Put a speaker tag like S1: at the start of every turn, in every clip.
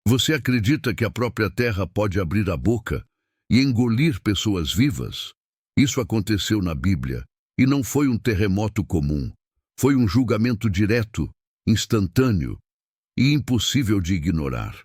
S1: Você acredita que a própria terra pode abrir a boca e engolir pessoas vivas? Isso aconteceu na Bíblia, e não foi um terremoto comum. Foi um julgamento direto, instantâneo e impossível de ignorar.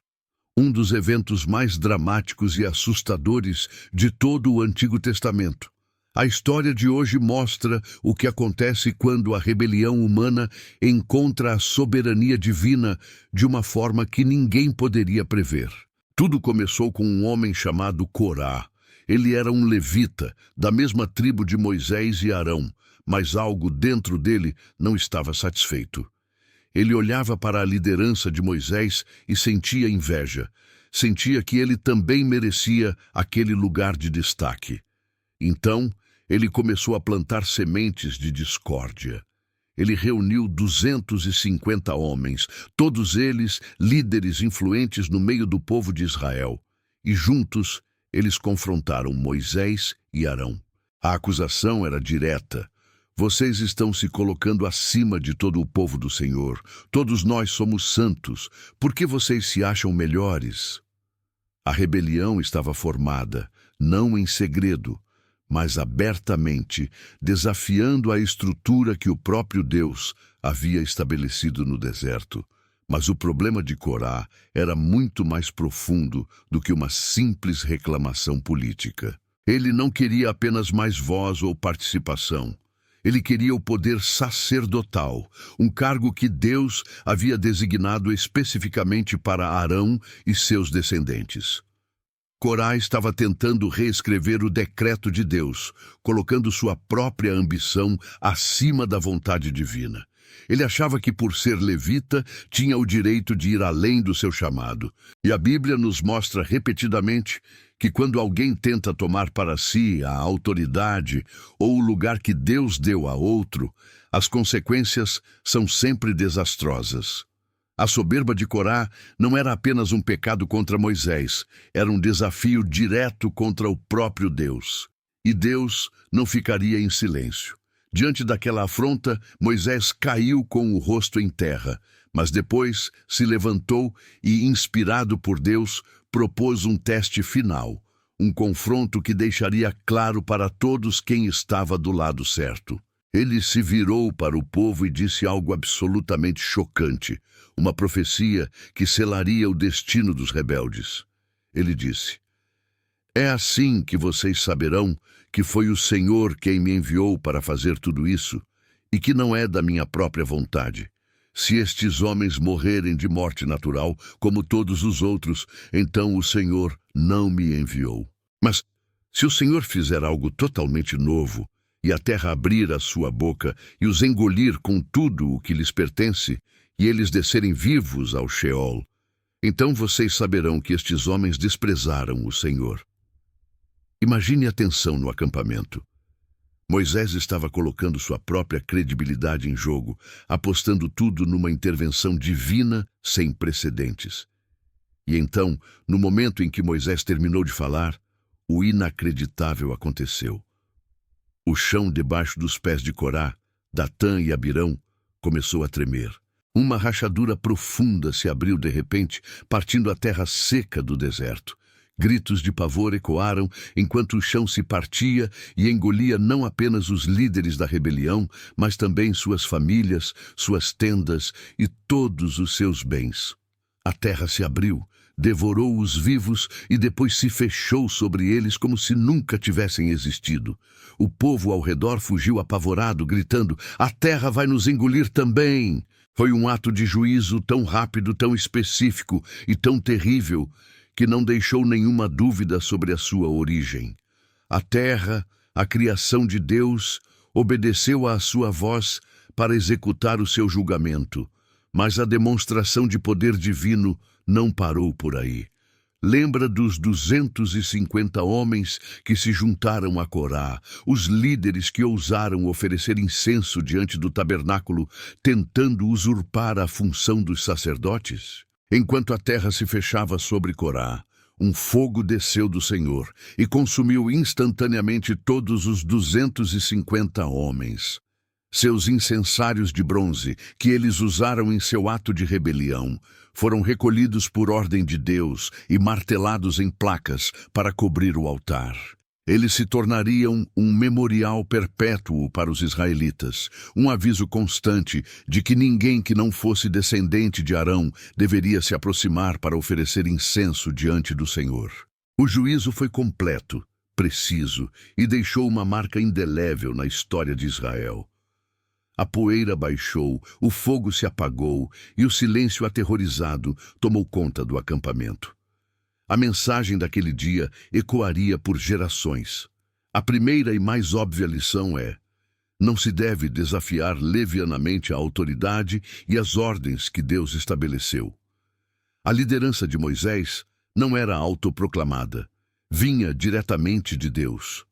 S1: Um dos eventos mais dramáticos e assustadores de todo o Antigo Testamento. A história de hoje mostra o que acontece quando a rebelião humana encontra a soberania divina de uma forma que ninguém poderia prever. Tudo começou com um homem chamado Corá. Ele era um levita, da mesma tribo de Moisés e Arão, mas algo dentro dele não estava satisfeito. Ele olhava para a liderança de Moisés e sentia inveja. Sentia que ele também merecia aquele lugar de destaque. Então, ele começou a plantar sementes de discórdia. Ele reuniu 250 homens, todos eles líderes influentes no meio do povo de Israel. E juntos, eles confrontaram Moisés e Arão. A acusação era direta. Vocês estão se colocando acima de todo o povo do Senhor. Todos nós somos santos. Por que vocês se acham melhores? A rebelião estava formada, não em segredo, mas abertamente, desafiando a estrutura que o próprio Deus havia estabelecido no deserto. Mas o problema de Corá era muito mais profundo do que uma simples reclamação política. Ele não queria apenas mais voz ou participação. Ele queria o poder sacerdotal, um cargo que Deus havia designado especificamente para Arão e seus descendentes. Corá estava tentando reescrever o decreto de Deus, colocando sua própria ambição acima da vontade divina. Ele achava que, por ser levita, tinha o direito de ir além do seu chamado. E a Bíblia nos mostra repetidamente que quando alguém tenta tomar para si a autoridade ou o lugar que Deus deu a outro, as consequências são sempre desastrosas. A soberba de Corá não era apenas um pecado contra Moisés, era um desafio direto contra o próprio Deus. E Deus não ficaria em silêncio. Diante daquela afronta, Moisés caiu com o rosto em terra, mas depois se levantou e, inspirado por Deus, propôs um teste final, um confronto que deixaria claro para todos quem estava do lado certo. Ele se virou para o povo e disse algo absolutamente chocante, uma profecia que selaria o destino dos rebeldes. Ele disse: "É assim que vocês saberão que foi o Senhor quem me enviou para fazer tudo isso, e que não é da minha própria vontade. Se estes homens morrerem de morte natural, como todos os outros, então o Senhor não me enviou. Mas se o Senhor fizer algo totalmente novo, e a terra abrir a sua boca e os engolir com tudo o que lhes pertence, e eles descerem vivos ao Sheol, então vocês saberão que estes homens desprezaram o Senhor." Imagine a tensão no acampamento. Moisés estava colocando sua própria credibilidade em jogo, apostando tudo numa intervenção divina sem precedentes. E então, no momento em que Moisés terminou de falar, o inacreditável aconteceu. O chão debaixo dos pés de Corá, Datã e Abirão começou a tremer. Uma rachadura profunda se abriu de repente, partindo a terra seca do deserto. Gritos de pavor ecoaram enquanto o chão se partia e engolia não apenas os líderes da rebelião, mas também suas famílias, suas tendas e todos os seus bens. A terra se abriu, devorou os vivos e depois se fechou sobre eles como se nunca tivessem existido. O povo ao redor fugiu apavorado, gritando: "A terra vai nos engolir também!" Foi um ato de juízo tão rápido, tão específico e tão terrível que não deixou nenhuma dúvida sobre a sua origem. A terra, a criação de Deus, obedeceu à sua voz para executar o seu julgamento, mas a demonstração de poder divino não parou por aí. Lembra dos 250 homens que se juntaram a Corá, os líderes que ousaram oferecer incenso diante do tabernáculo, tentando usurpar a função dos sacerdotes? Enquanto a terra se fechava sobre Corá, um fogo desceu do Senhor e consumiu instantaneamente todos os 250 homens. Seus incensários de bronze, que eles usaram em seu ato de rebelião, foram recolhidos por ordem de Deus e martelados em placas para cobrir o altar. Eles se tornariam um memorial perpétuo para os israelitas, um aviso constante de que ninguém que não fosse descendente de Arão deveria se aproximar para oferecer incenso diante do Senhor. O juízo foi completo, preciso e deixou uma marca indelével na história de Israel. A poeira baixou, o fogo se apagou e o silêncio aterrorizado tomou conta do acampamento. A mensagem daquele dia ecoaria por gerações. A primeira e mais óbvia lição é: não se deve desafiar levianamente a autoridade e as ordens que Deus estabeleceu. A liderança de Moisés não era autoproclamada, vinha diretamente de Deus.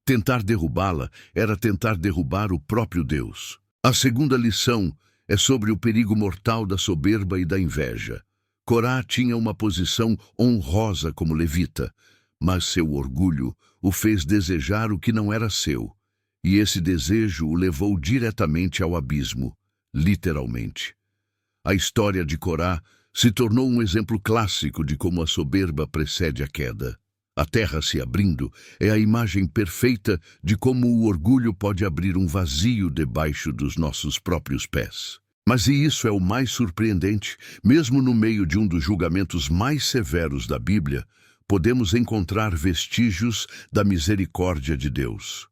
S1: Tentar derrubá-la era tentar derrubar o próprio Deus. A segunda lição é sobre o perigo mortal da soberba e da inveja. Corá tinha uma posição honrosa como levita, mas seu orgulho o fez desejar o que não era seu, e esse desejo o levou diretamente ao abismo, literalmente. A história de Corá se tornou um exemplo clássico de como a soberba precede a queda. A terra se abrindo é a imagem perfeita de como o orgulho pode abrir um vazio debaixo dos nossos próprios pés. Mas e isso é o mais surpreendente, mesmo no meio de um dos julgamentos mais severos da Bíblia, podemos encontrar vestígios da misericórdia de Deus.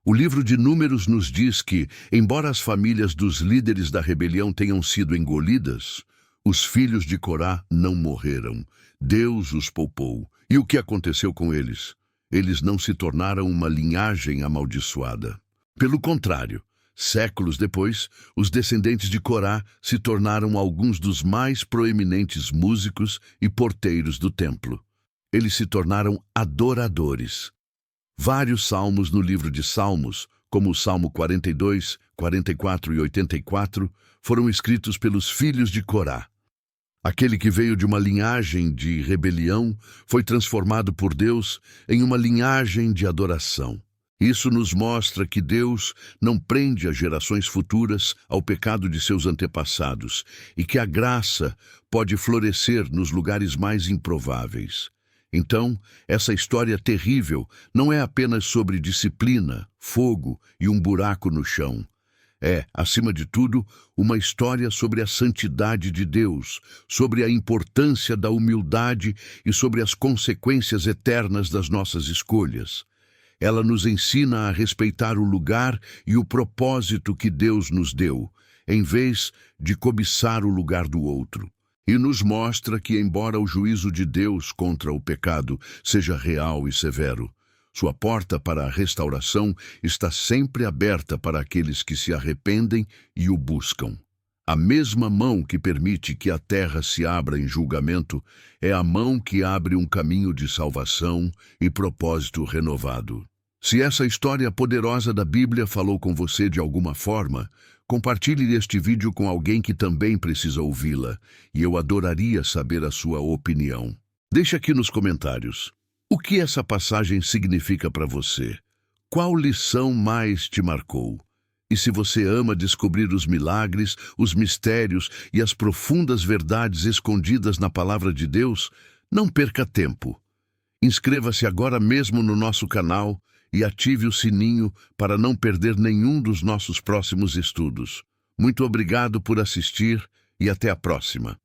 S1: O livro de Números nos diz que, embora as famílias dos líderes da rebelião tenham sido engolidas, os filhos de Corá não morreram. Deus os poupou. E o que aconteceu com eles? Eles não se tornaram uma linhagem amaldiçoada. Pelo contrário, séculos depois, os descendentes de Corá se tornaram alguns dos mais proeminentes músicos e porteiros do templo. Eles se tornaram adoradores. Vários salmos no livro de Salmos, como o Salmo 42, 44 e 84, foram escritos pelos filhos de Corá. Aquele que veio de uma linhagem de rebelião foi transformado por Deus em uma linhagem de adoração. Isso nos mostra que Deus não prende as gerações futuras ao pecado de seus antepassados e que a graça pode florescer nos lugares mais improváveis. Então, essa história terrível não é apenas sobre disciplina, fogo e um buraco no chão. É, acima de tudo, uma história sobre a santidade de Deus, sobre a importância da humildade e sobre as consequências eternas das nossas escolhas. Ela nos ensina a respeitar o lugar e o propósito que Deus nos deu, em vez de cobiçar o lugar do outro. E nos mostra que, embora o juízo de Deus contra o pecado seja real e severo, sua porta para a restauração está sempre aberta para aqueles que se arrependem e o buscam. A mesma mão que permite que a terra se abra em julgamento é a mão que abre um caminho de salvação e propósito renovado. Se essa história poderosa da Bíblia falou com você de alguma forma, compartilhe este vídeo com alguém que também precisa ouvi-la, e eu adoraria saber a sua opinião. Deixe aqui nos comentários. O que essa passagem significa para você? Qual lição mais te marcou? E se você ama descobrir os milagres, os mistérios e as profundas verdades escondidas na palavra de Deus, não perca tempo. Inscreva-se agora mesmo no nosso canal e ative o sininho para não perder nenhum dos nossos próximos estudos. Muito obrigado por assistir e até a próxima.